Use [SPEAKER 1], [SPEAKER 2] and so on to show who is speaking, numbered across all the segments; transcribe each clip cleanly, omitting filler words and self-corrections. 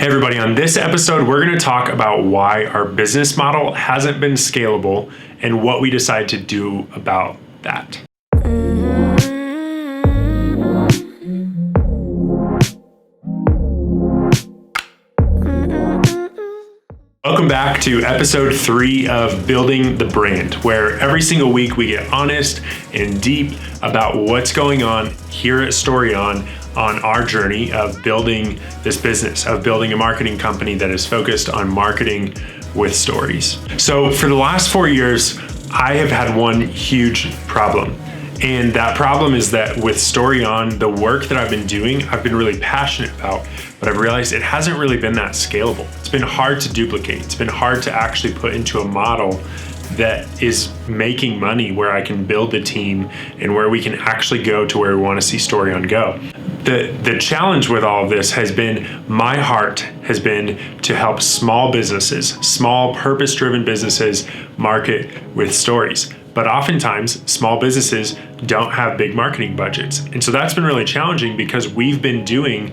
[SPEAKER 1] Hey everybody, on this episode, we're going to talk about why our business model hasn't been scalable and what we decide to do about that. Welcome back to episode 3 of Building the Brand, where every single week we get honest and deep about what's going on here at StoryOn on our journey of building this business, of building a marketing company that is focused on marketing with stories. So for the last 4 years, I have had one huge problem. And that problem is that with StoryOn, the work that I've been doing, I've been really passionate about, but I've realized it hasn't really been that scalable. It's been hard to duplicate. It's been hard to actually put into a model that is making money where I can build a team and where we can actually go to where we want to see StoryOn go. The challenge with all of this has been, my heart has been to help small businesses, small purpose-driven businesses market with stories. But oftentimes, small businesses don't have big marketing budgets. And so that's been really challenging because we've been doing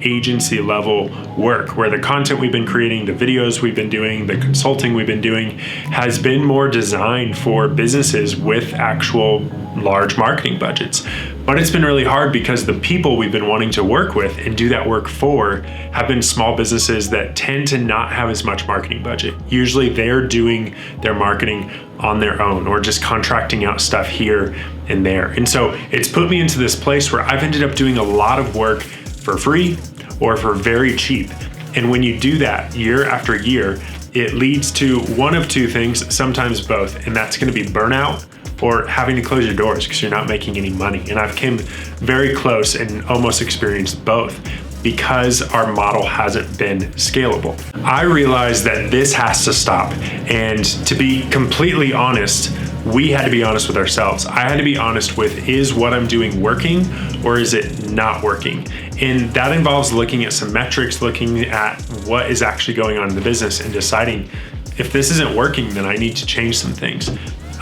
[SPEAKER 1] agency level work where the content we've been creating, the videos we've been doing, the consulting we've been doing has been more designed for businesses with actual large marketing budgets. But it's been really hard because the people we've been wanting to work with and do that work for have been small businesses that tend to not have as much marketing budget. Usually they're doing their marketing on their own or just contracting out stuff here and there. And so it's put me into this place where I've ended up doing a lot of work for free or for very cheap. And when you do that year after year, it leads to one of two things, sometimes both, and that's going to be burnout or having to close your doors because you're not making any money. And I've came very close and almost experienced both because our model hasn't been scalable. I realized that this has to stop. And to be completely honest, we had to be honest with ourselves. I had to be honest with, is what I'm doing working or is it not working? And that involves looking at some metrics, looking at what is actually going on in the business and deciding if this isn't working, then I need to change some things.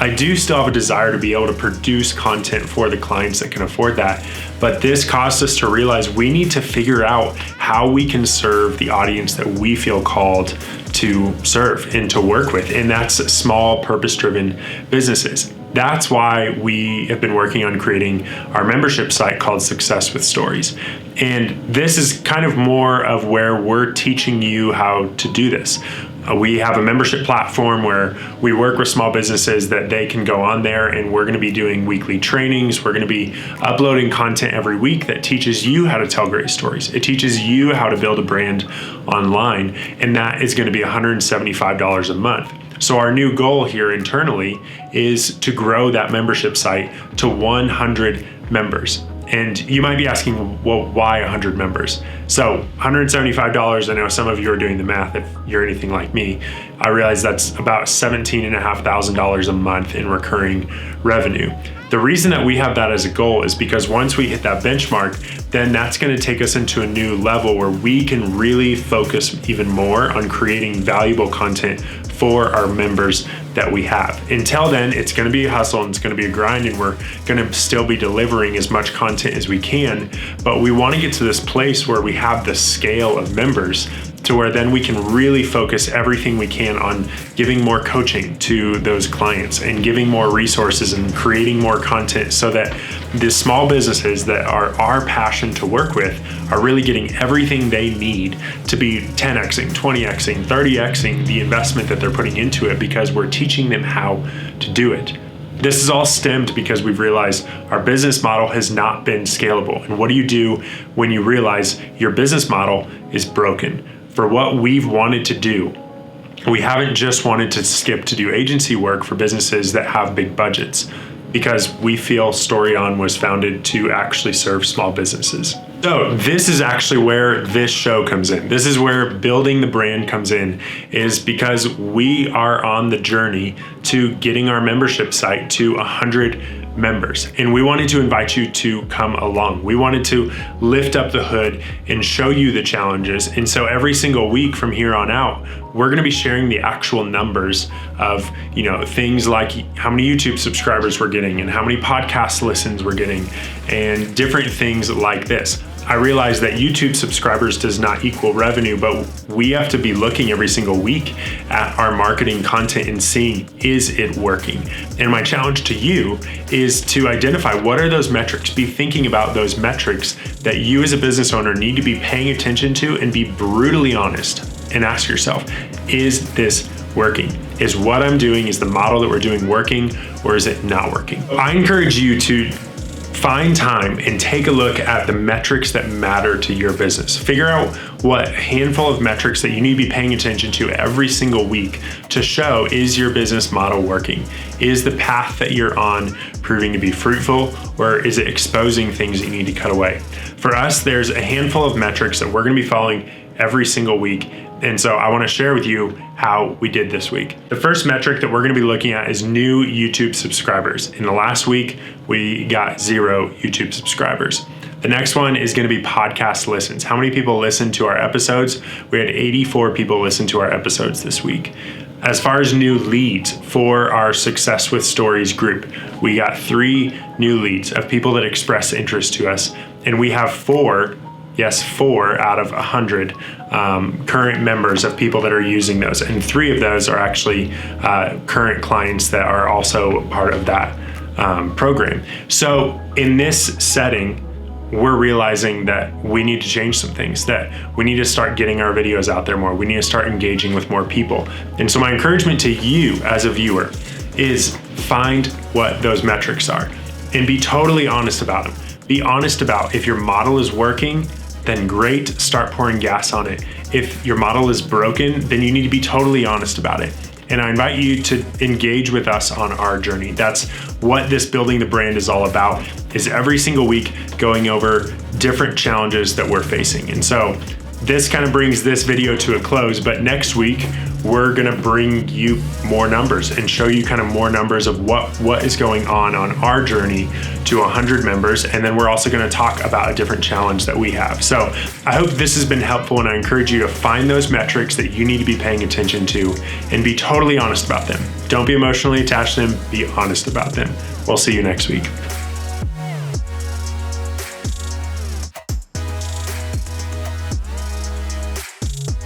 [SPEAKER 1] I do still have a desire to be able to produce content for the clients that can afford that. But this caused us to realize we need to figure out how we can serve the audience that we feel called to serve and to work with. And that's small purpose-driven businesses. That's why we have been working on creating our membership site called Success with Stories. And this is kind of more of where we're teaching you how to do this. We have a membership platform where we work with small businesses that they can go on there, and we're going to be doing weekly trainings. We're going to be uploading content every week that teaches you how to tell great stories. It teaches you how to build a brand online, and that is going to be $175 a month. So our new goal here internally is to grow that membership site to 100 members. And you might be asking, well, why 100 members? So $175, I know some of you are doing the math if you're anything like me. I realize that's about $17,500 a month in recurring revenue. The reason that we have that as a goal is because once we hit that benchmark, then that's going to take us into a new level where we can really focus even more on creating valuable content for our members that we have. Until then, it's going to be a hustle and it's going to be a grind, and we're going to still be delivering as much content as we can. But we want to get to this place where we have the scale of members to where then we can really focus everything we can on giving more coaching to those clients and giving more resources and creating more content so that the small businesses that are our passion to work with are really getting everything they need to be 10xing, 20xing, 30xing the investment that they're putting into it because we're teaching them how to do it. This is all stemmed because we've realized our business model has not been scalable. And what do you do when you realize your business model is broken? For what we've wanted to do, we haven't just wanted to skip to do agency work for businesses that have big budgets, because we feel StoryOn was founded to actually serve small businesses. So this is actually where this show comes in. This is where building the brand comes in, is because we are on the journey to getting our membership site to 100 members. And we wanted to invite you to come along. We wanted to lift up the hood and show you the challenges. And so every single week from here on out, we're going to be sharing the actual numbers of, things like how many YouTube subscribers we're getting and how many podcast listens we're getting and different things like this. I realized that YouTube subscribers does not equal revenue, but we have to be looking every single week at our marketing content and seeing, is it working? And my challenge to you is to identify what are those metrics. Be thinking about those metrics that you as a business owner need to be paying attention to, and be brutally honest and ask yourself, is this working? Is what I'm doing, is the model that we're doing working, or is it not working? I encourage you to find time and take a look at the metrics that matter to your business. Figure out what handful of metrics that you need to be paying attention to every single week to show, is your business model working? Is the path that you're on proving to be fruitful, or is it exposing things that you need to cut away? For us, there's a handful of metrics that we're gonna be following every single week. And so I wanna share with you how we did this week. The first metric that we're gonna be looking at is new YouTube subscribers. In the last week, we got 0 YouTube subscribers. The next one is gonna be podcast listens. How many people listen to our episodes? We had 84 people listen to our episodes this week. As far as new leads for our Success with Stories group, we got 3 new leads of people that express interest to us. And we have 4 out of 100 current members of people that are using those. And 3 of those are actually current clients that are also part of that program. So in this setting, we're realizing that we need to change some things, that we need to start getting our videos out there more. We need to start engaging with more people. And so my encouragement to you as a viewer is find what those metrics are and be totally honest about them. Be honest about, if your model is working, then great, start pouring gas on it. If your model is broken, then you need to be totally honest about it. And I invite you to engage with us on our journey. That's what this Building the Brand is all about, is every single week going over different challenges that we're facing. And so this kind of brings this video to a close, but next week, we're gonna bring you more numbers and show you kind of more numbers of what is going on our journey to 100 members. And then we're also gonna talk about a different challenge that we have. So I hope this has been helpful, and I encourage you to find those metrics that you need to be paying attention to and be totally honest about them. Don't be emotionally attached to them, be honest about them. We'll see you next week.